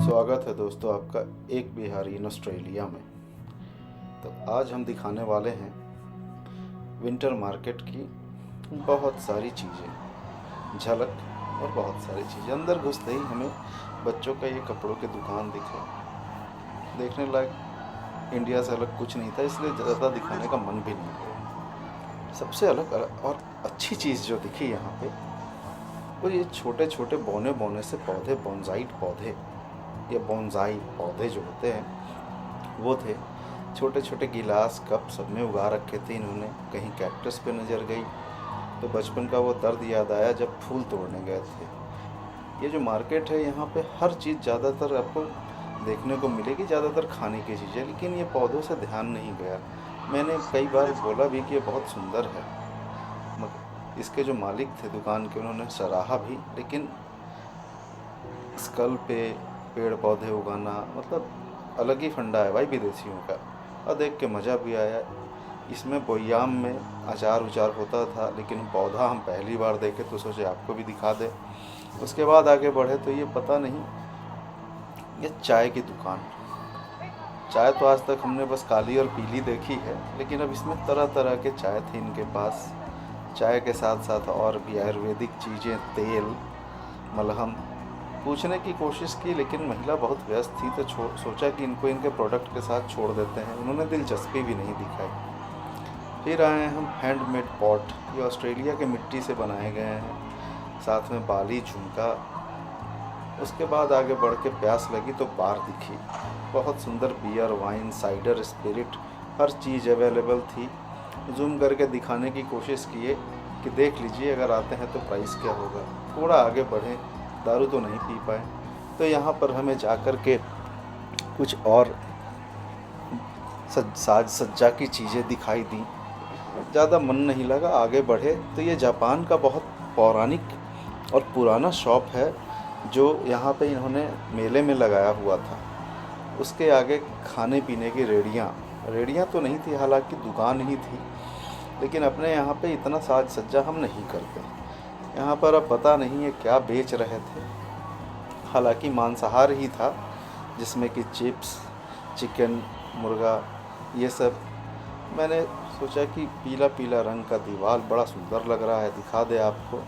स्वागत है दोस्तों आपका एक बिहारी इन ऑस्ट्रेलिया में। तो आज हम दिखाने वाले हैं विंटर मार्केट की बहुत सारी चीज़ें, झलक और बहुत सारी चीज़ें। अंदर घुसते ही हमें बच्चों का ये कपड़ों की दुकान दिखे। देखने लायक इंडिया से अलग कुछ नहीं था, इसलिए ज़्यादा दिखाने का मन भी नहीं किया। सबसे अलग और अच्छी चीज़ जो दिखी यहाँ पे वो ये छोटे छोटे बौने बौने से पौधे, बोनसाई पौधे या बोनसाई पौधे जो होते हैं वो थे। छोटे छोटे गिलास कप सब में उगा रखे थे इन्होंने। कहीं कैक्टस पे नज़र गई तो बचपन का वो दर्द याद आया जब फूल तोड़ने गए थे। ये जो मार्केट है यहाँ पे हर चीज़ ज़्यादातर आपको देखने को मिलेगी, ज़्यादातर खाने की चीज़ें, लेकिन ये पौधों से ध्यान नहीं गया। मैंने कई बार बोला भी कि ये बहुत सुंदर है, मगर इसके जो मालिक थे दुकान के उन्होंने सराहा भी, लेकिन स्कल पे पेड़ पौधे उगाना मतलब अलग ही फंडा है भाई विदेशियों का। और देख के मज़ा भी आया। इसमें बोयाम में अचार उचार होता था, लेकिन पौधा हम पहली बार देखे तो सोचे आपको भी दिखा दे। उसके बाद आगे बढ़े तो ये पता नहीं, ये चाय की दुकान। चाय तो आज तक हमने बस काली और पीली देखी है, लेकिन अब इसमें तरह तरह के चाय थे इनके पास। चाय के साथ साथ और भी आयुर्वेदिक चीज़ें, तेल, मलहम। पूछने की कोशिश की लेकिन महिला बहुत व्यस्त थी, तो सोचा कि इनको इनके प्रोडक्ट के साथ छोड़ देते हैं। उन्होंने दिलचस्पी भी नहीं दिखाई। फिर आए हम हैंडमेड पॉट। ये ऑस्ट्रेलिया के मिट्टी से बनाए गए हैं, साथ में बाली, झुमका। उसके बाद आगे बढ़ के प्यास लगी तो बार दिखी। बहुत सुंदर बियर, वाइन, साइडर, स्पिरिट, हर चीज़ अवेलेबल थी। जूम करके दिखाने की कोशिश किए कि देख लीजिए, अगर आते हैं तो प्राइस क्या होगा। थोड़ा आगे बढ़े, दारू तो नहीं पी पाए, तो यहाँ पर हमें जाकर के कुछ और साज सज्जा की चीज़ें दिखाई दी। ज़्यादा मन नहीं लगा, आगे बढ़े तो ये जापान का बहुत पौराणिक और पुराना शॉप है जो यहाँ पे इन्होंने मेले में लगाया हुआ था। उसके आगे खाने पीने की रेडियाँ तो नहीं थी, हालांकि दुकान ही थी, लेकिन अपने यहाँ पे इतना साज सज्जा हम नहीं करते। यहाँ पर अब पता नहीं है क्या बेच रहे थे, हालांकि मांसाहार ही था, जिसमें कि चिप्स, चिकन, मुर्गा, ये सब। मैंने सोचा कि पीला पीला रंग का दीवार बड़ा सुंदर लग रहा है, दिखा दे आपको।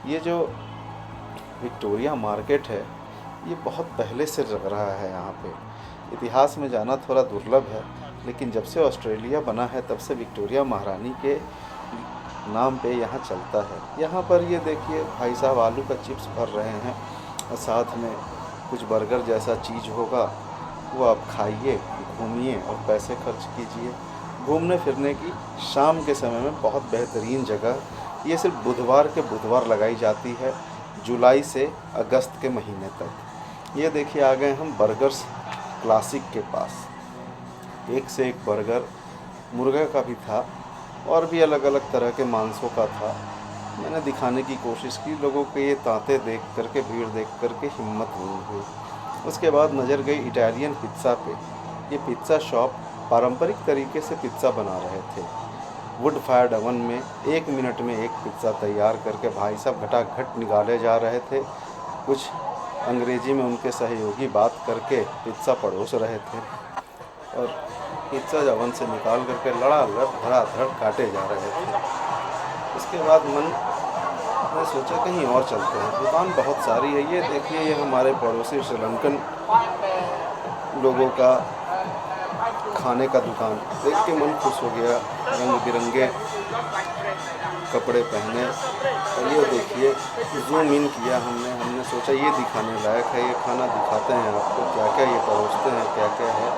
ये जो विक्टोरिया मार्केट है ये बहुत पहले से लग रहा है यहाँ पे। इतिहास में जाना थोड़ा दुर्लभ है, लेकिन जब से ऑस्ट्रेलिया बना है तब से विक्टोरिया महारानी के नाम पे यहाँ चलता है। यहाँ पर ये देखिए भाई साहब आलू का चिप्स भर रहे हैं, और साथ में कुछ बर्गर जैसा चीज़ होगा वो आप खाइए, घूमिए और पैसे खर्च कीजिए। घूमने फिरने की शाम के समय में बहुत बेहतरीन जगह। ये सिर्फ बुधवार के बुधवार लगाई जाती है, जुलाई से अगस्त के महीने तक। ये देखिए आ गए हम बर्गर्स क्लासिक के पास। एक से एक बर्गर, मुर्गा का भी था और भी अलग अलग तरह के मांसों का था। मैंने दिखाने की कोशिश की, लोगों के ये तांते देख करके, भीड़ देख करके हिम्मत नहीं हुई। उसके बाद नज़र गई इटालियन पिज़्ज़ा पे। ये पिज़्ज़ा शॉप पारंपरिक तरीके से पिज़्ज़ा बना रहे थे। वुड फायर्ड ओवन में 1 मिनट में एक पिज़्ज़ा तैयार करके भाई साहब घटाघट निकाले जा रहे थे। कुछ अंग्रेजी में उनके सहयोगी बात करके पिज़्ज़ा परोस रहे थे, और पिज़्ज़ा ओवन से निकाल करके लड़ालड़ धड़ाधड़ काटे जा रहे थे। उसके बाद मैं सोचा कहीं और चलते हैं, दुकान बहुत सारी है। ये देखिए, ये हमारे पड़ोसी श्रीलंकन लोगों का खाने का दुकान देख के मन खुश हो गया। रंग बिरंगे कपड़े पहने, और ये देखिए जूम इन किया हमने सोचा ये दिखाने लायक है। ये खाना दिखाते हैं आपको, क्या क्या ये परोसते हैं, क्या क्या है।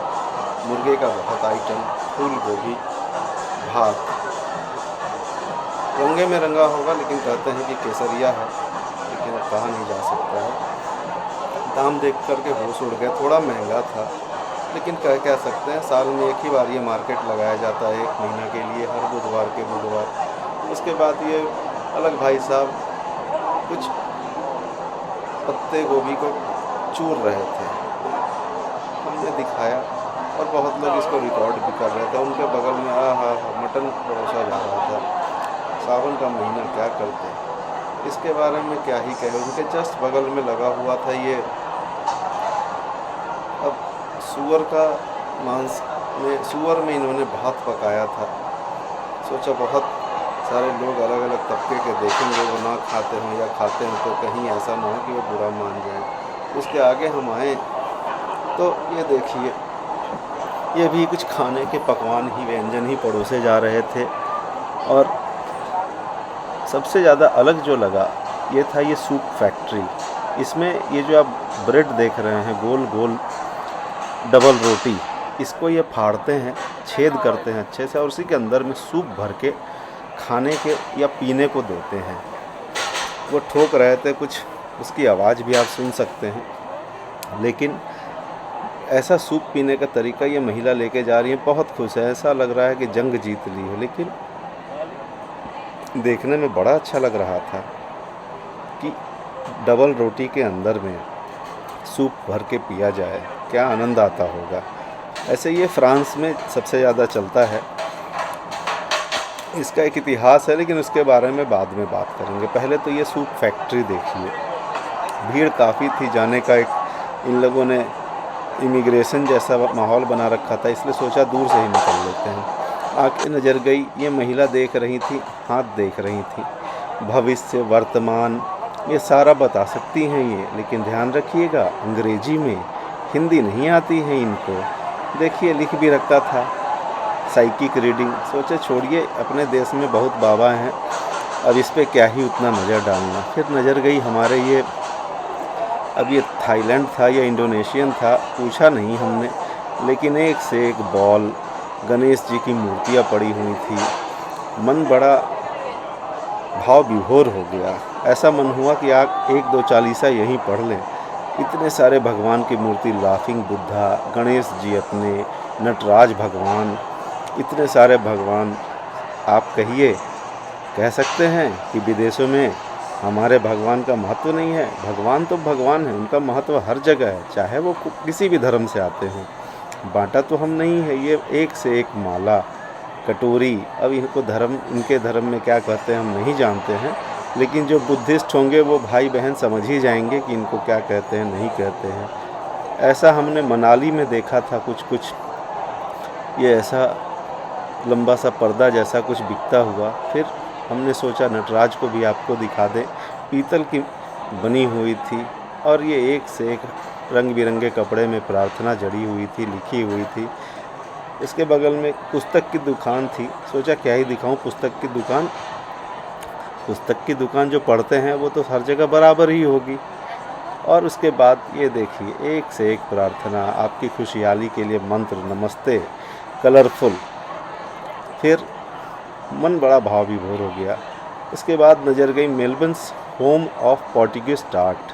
मुर्गे का बहुत आइटम, फूल गोभी, भात, रंगे में रंगा होगा, लेकिन कहते हैं कि केसरिया है, लेकिन अब कहा नहीं जा सकता है। दाम देख कर के होश उड़ गए। थोड़ा महंगा था, लेकिन कह सकते हैं साल में एक ही बार ये मार्केट लगाया जाता है, 1 महीना के लिए, हर बुधवार के बुधवार। उसके बाद ये अलग भाई साहब कुछ पत्ते गोभी को चूर रहे थे, हमने दिखाया, और बहुत लोग इसको रिकॉर्ड भी कर रहे थे। उनके बगल में मटन परोसा जा रहा था। सावन का महीना क्या करते, इसके बारे में क्या ही कहे। उनके जस्ट बगल में लगा हुआ था ये सूअर का मांस में, सूअर में इन्होंने भात पकाया था। सोचा बहुत सारे लोग अलग अलग तबके के देखेंगे, वो ना खाते हों या खाते हों तो कहीं ऐसा ना हो कि वो बुरा मान जाए। उसके आगे हम आए तो ये देखिए, ये भी कुछ खाने के पकवान ही, व्यंजन ही परोसे जा रहे थे। और सबसे ज़्यादा अलग जो लगा ये था ये सूप फैक्ट्री। इसमें ये जो आप ब्रेड देख रहे हैं, गोल गोल डबल रोटी, इसको ये फाड़ते हैं, छेद करते हैं अच्छे से और उसी के अंदर में सूप भर के खाने के या पीने को देते हैं। वो ठोक रहे थे कुछ, उसकी आवाज़ भी आप सुन सकते हैं। लेकिन ऐसा सूप पीने का तरीका ये महिला लेके जा रही है, बहुत खुश है, ऐसा लग रहा है कि जंग जीत ली है। लेकिन देखने में बड़ा अच्छा लग रहा था कि डबल रोटी के अंदर में सूप भर के पिया जाए, क्या आनंद आता होगा। ऐसे ये फ्रांस में सबसे ज़्यादा चलता है। इसका एक इतिहास है, लेकिन उसके बारे में बाद में बात करेंगे। पहले तो ये सूप फैक्ट्री देखिए, भीड़ काफ़ी थी जाने का। एक इन लोगों ने इमिग्रेशन जैसा माहौल बना रखा था, इसलिए सोचा दूर से ही निकल लेते हैं। आके नज़र गई, ये महिला देख रही थी, हाथ देख रही थी, भविष्य वर्तमान ये सारा बता सकती हैं ये। लेकिन ध्यान रखिएगा, अंग्रेजी में, हिंदी नहीं आती है इनको। देखिए लिख भी रखा था साइकिक रीडिंग। सोचे छोड़िए, अपने देश में बहुत बाबा हैं, अब इस पे क्या ही उतना नज़र डालना। फिर नज़र गई हमारे ये, अब ये थाईलैंड था या इंडोनेशियन था पूछा नहीं हमने, लेकिन एक से एक बॉल, गणेश जी की मूर्तियाँ पड़ी हुई थी। मन बड़ा भाव विभोर हो गया। ऐसा मन हुआ कि आप 1-2 चालीसा यहीं पढ़ लें। इतने सारे भगवान की मूर्ति, लाफिंग बुद्धा, गणेश जी अपने, नटराज भगवान, इतने सारे भगवान। आप कह सकते हैं कि विदेशों में हमारे भगवान का महत्व नहीं है? भगवान तो भगवान है, उनका महत्व हर जगह है, चाहे वो किसी भी धर्म से आते हों। बांटा तो हम नहीं है। ये एक से एक माला, कटोरी, अब इनको धर्म, इनके धर्म में क्या कहते हैं हम नहीं जानते हैं, लेकिन जो बुद्धिस्ट होंगे वो भाई बहन समझ ही जाएंगे कि इनको क्या कहते हैं, नहीं कहते हैं। ऐसा हमने मनाली में देखा था कुछ ये ऐसा लंबा सा पर्दा जैसा कुछ बिकता हुआ। फिर हमने सोचा नटराज को भी आपको दिखा दें। पीतल की बनी हुई थी और ये एक से एक रंग बिरंगे कपड़े में प्रार्थना जड़ी हुई थी, लिखी हुई थी। इसके बगल में पुस्तक की दुकान थी। सोचा क्या ही दिखाऊं, पुस्तक की दुकान जो पढ़ते हैं वो तो हर जगह बराबर ही होगी। और उसके बाद ये देखिए, एक से एक प्रार्थना, आपकी खुशहाली के लिए मंत्र, नमस्ते, कलरफुल। फिर मन बड़ा भाव विभोर हो गया। इसके बाद नज़र गई Melbourne's home of Portuguese tart.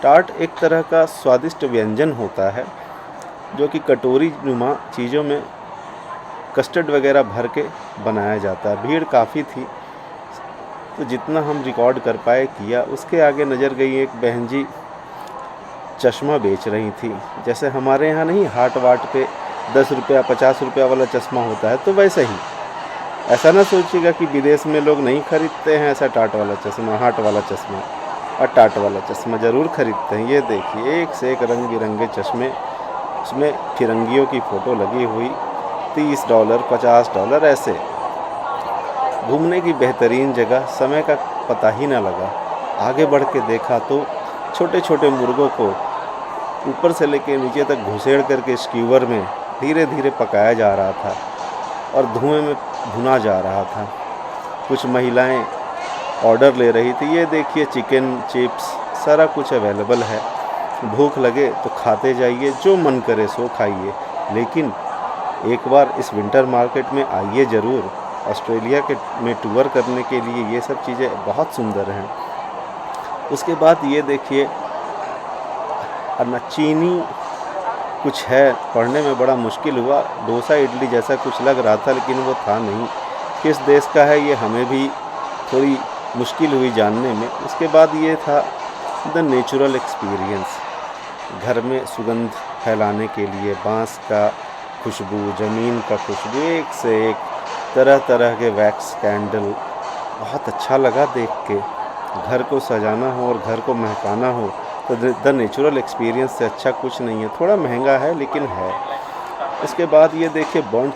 Tart एक तरह का स्वादिष्ट व्यंजन होता है जो कि कटोरी नुमा चीज़ों में कस्टर्ड वगैरह भर के बनाया जाता है। भीड़ काफ़ी थी तो जितना हम रिकॉर्ड कर पाए किया। उसके आगे नज़र गई एक बहन जी चश्मा बेच रही थी। जैसे हमारे यहाँ नहीं हाट वाट पे 10 रुपया 50 रुपया वाला चश्मा होता है, तो वैसे ही। ऐसा ना सोचिएगा कि विदेश में लोग नहीं खरीदते हैं ऐसा टाट वाला चश्मा, हाट वाला चश्मा। और टाट वाला चश्मा ज़रूर खरीदते हैं। ये देखिए, एक से एक रंग बिरंगे चश्मे, उसमें फिरंगियों की फ़ोटो लगी हुई। $30 $50 ऐसे। घूमने की बेहतरीन जगह, समय का पता ही ना लगा। आगे बढ़ के देखा तो छोटे छोटे मुर्गों को ऊपर से लेके नीचे तक घुसेड़ करके स्क्यूवर में धीरे धीरे पकाया जा रहा था और धुएं में भुना जा रहा था। कुछ महिलाएं ऑर्डर ले रही थी। ये देखिए, चिकन, चिप्स, सारा कुछ अवेलेबल है। भूख लगे तो खाते जाइए, जो मन करे सो खाइए। लेकिन एक बार इस विंटर मार्केट में आइए ज़रूर। ऑस्ट्रेलिया के में टूर करने के लिए ये सब चीज़ें बहुत सुंदर हैं। उसके बाद ये देखिए, चीनी कुछ है, पढ़ने में बड़ा मुश्किल हुआ। डोसा इडली जैसा कुछ लग रहा था, लेकिन वो था नहीं। किस देश का है ये हमें भी थोड़ी मुश्किल हुई जानने में। उसके बाद ये था द नेचुरल एक्सपीरियंस। घर में सुगंध फैलाने के लिए बांस का खुशबू, ज़मीन का खुशबू, एक से एक तरह तरह के वैक्स कैंडल। बहुत अच्छा लगा देख के। घर को सजाना हो और घर को महकाना हो तो द नेचुरल एक्सपीरियंस से अच्छा कुछ नहीं है। थोड़ा महंगा है लेकिन है। इसके बाद ये देखिए बर्न्ड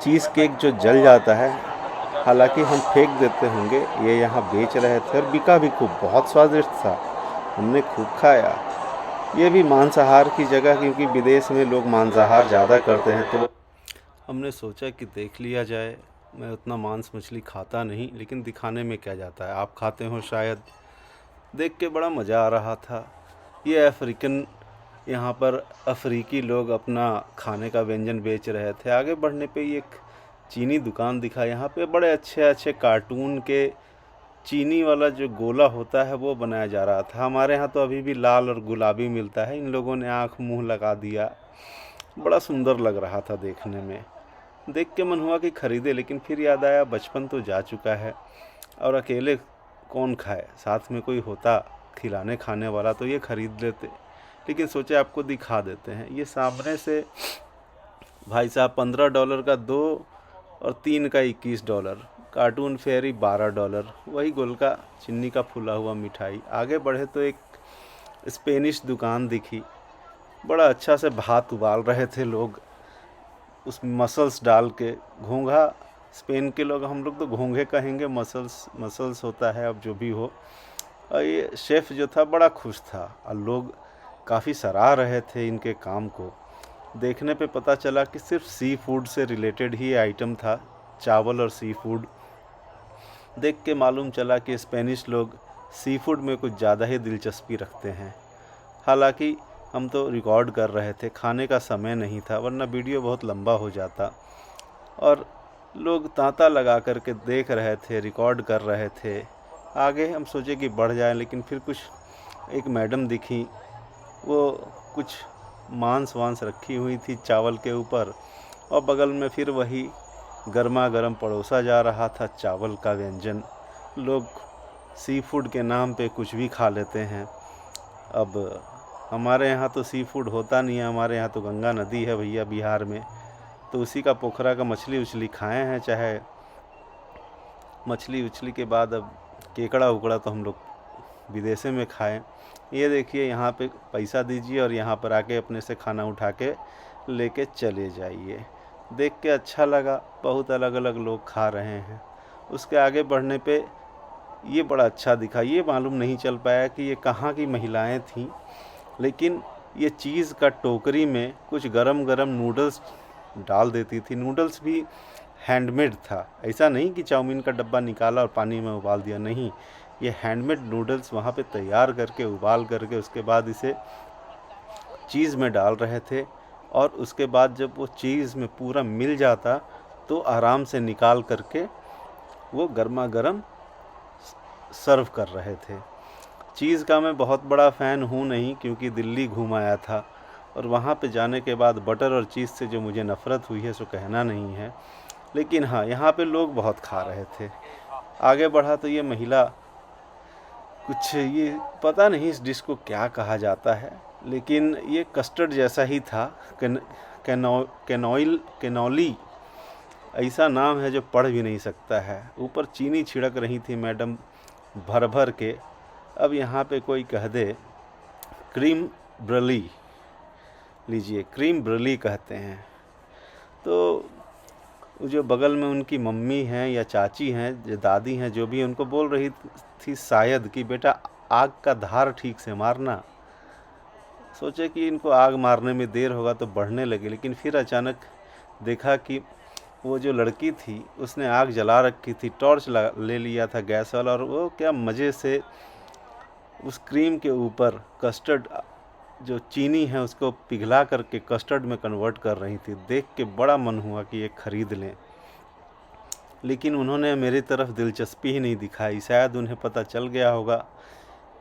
चीज़ केक जो जल जाता है, हालांकि हम फेंक देते होंगे, ये यहाँ बेच रहे थे और बिका भी खूब, बहुत स्वादिष्ट था, हमने खूब खाया। ये भी मांसाहार की जगह, क्योंकि विदेश में लोग मांसाहार ज़्यादा करते हैं, तो हमने सोचा कि देख लिया जाए। मैं उतना मांस मछली खाता नहीं, लेकिन दिखाने में क्या जाता है, आप खाते हो शायद। देख के बड़ा मज़ा आ रहा था। ये यहाँ पर अफ्रीकी लोग अपना खाने का व्यंजन बेच रहे थे। आगे बढ़ने पे ये एक चीनी दुकान दिखा। यहाँ पे बड़े अच्छे अच्छे कार्टून के चीनी वाला जो गोला होता है वो बनाया जा रहा था। हमारे यहाँ तो अभी भी लाल और गुलाबी मिलता है, इन लोगों ने आँख मुँह लगा दिया। बड़ा सुंदर लग रहा था देखने में। देख के मन हुआ कि ख़रीदे, लेकिन फिर याद आया बचपन तो जा चुका है और अकेले कौन खाए, साथ में कोई होता खिलाने खाने वाला तो ये ख़रीद लेते। लेकिन सोचे आपको दिखा देते हैं। ये सामने से भाई साहब $15 का 2 और 3 का $21, कार्टून फेरी $12, वही गोलका चीनी का फूला हुआ मिठाई। आगे बढ़े तो एक स्पेनिश दुकान दिखी। बड़ा अच्छा से भात उबाल रहे थे लोग, उस मसल्स डाल के। घोंघा स्पेन के लोग, हम लोग तो घोंघे कहेंगे, मसल्स होता है, अब जो भी हो। और ये शेफ़ जो था बड़ा खुश था और लोग काफ़ी सराह रहे थे इनके काम को। देखने पे पता चला कि सिर्फ सी फूड से रिलेटेड ही आइटम था, चावल और सी फूड। देख के मालूम चला कि स्पेनिश लोग सी फूड में कुछ ज़्यादा ही दिलचस्पी रखते हैं। हालांकि हम तो रिकॉर्ड कर रहे थे, खाने का समय नहीं था, वरना वीडियो बहुत लंबा हो जाता। और लोग तांता लगा करके देख रहे थे, रिकॉर्ड कर रहे थे। आगे हम सोचे कि बढ़ जाए, लेकिन फिर कुछ एक मैडम दिखी, वो कुछ मांस वांस रखी हुई थी चावल के ऊपर, और बगल में फिर वही गर्मा गर्म परोसा जा रहा था चावल का व्यंजन। लोग सी फूड के नाम पे कुछ भी खा लेते हैं। अब हमारे यहाँ तो सी फूड होता नहीं है, हमारे यहाँ तो गंगा नदी है भैया बिहार में, तो उसी का पोखरा का मछली उछली खाए हैं। चाहे मछली उछली के बाद अब केकड़ा उकड़ा तो हम लोग विदेशे में खाएं। ये देखिए यहाँ पे पैसा दीजिए और यहाँ पर आके अपने से खाना उठा के लेके चले जाइए। देख के अच्छा लगा, बहुत अलग अलग लोग खा रहे हैं। उसके आगे बढ़ने पे ये बड़ा अच्छा दिखा। ये मालूम नहीं चल पाया कि ये कहाँ की महिलाएं थीं, लेकिन ये चीज़ का टोकरी में कुछ गरम गरम नूडल्स डाल देती थी। नूडल्स भी हैंडमेड था, ऐसा नहीं कि चाउमीन का डब्बा निकाला और पानी में उबाल दिया, नहीं, ये हैंडमेड नूडल्स वहाँ पे तैयार करके उबाल करके उसके बाद इसे चीज़ में डाल रहे थे। और उसके बाद जब वो चीज़ में पूरा मिल जाता तो आराम से निकाल करके वो गर्मा गर्म सर्व कर रहे थे। चीज़ का मैं बहुत बड़ा फ़ैन हूँ नहीं, क्योंकि दिल्ली घूम आया था और वहाँ पे जाने के बाद बटर और चीज़ से जो मुझे नफ़रत हुई है सो कहना नहीं है। लेकिन हाँ, यहाँ पे लोग बहुत खा रहे थे। आगे बढ़ा तो ये महिला कुछ, ये पता नहीं इस डिश को क्या कहा जाता है, लेकिन ये कस्टर्ड जैसा ही था। कैनोली ऐसा नाम है जो पढ़ भी नहीं सकता है। ऊपर चीनी छिड़क रही थी मैडम भर भर के। अब यहाँ पे कोई कह दे क्रीम ब्रली लीजिए, क्रीम ब्रली कहते हैं। तो जो बगल में उनकी मम्मी हैं या चाची हैं, जो दादी हैं, जो भी, उनको बोल रही थी शायद कि बेटा आग का धार ठीक से मारना। सोचे कि इनको आग मारने में देर होगा तो बढ़ने लगे, लेकिन फिर अचानक देखा कि वो जो लड़की थी उसने आग जला रखी थी, टॉर्च ले लिया था गैस वाला, और वो क्या मज़े से उस क्रीम के ऊपर कस्टर्ड, जो चीनी है उसको पिघला करके कस्टर्ड में कन्वर्ट कर रही थी। देख के बड़ा मन हुआ कि ये ख़रीद लें, लेकिन उन्होंने मेरी तरफ दिलचस्पी ही नहीं दिखाई। शायद उन्हें पता चल गया होगा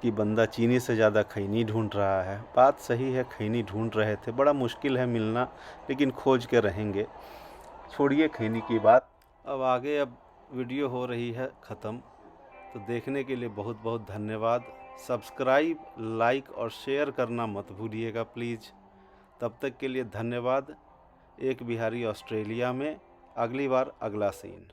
कि बंदा चीनी से ज़्यादा खैनी ढूंढ रहा है। बात सही है, खैनी ढूंढ रहे थे, बड़ा मुश्किल है मिलना, लेकिन खोज के रहेंगे। छोड़िए खैनी की बात, अब आगे अब वीडियो हो रही है ख़त्म। तो देखने के लिए बहुत बहुत धन्यवाद। सब्सक्राइब, लाइक और शेयर करना मत भूलिएगा प्लीज़। तब तक के लिए धन्यवाद। एक बिहारी ऑस्ट्रेलिया में, अगली बार अगला सीन।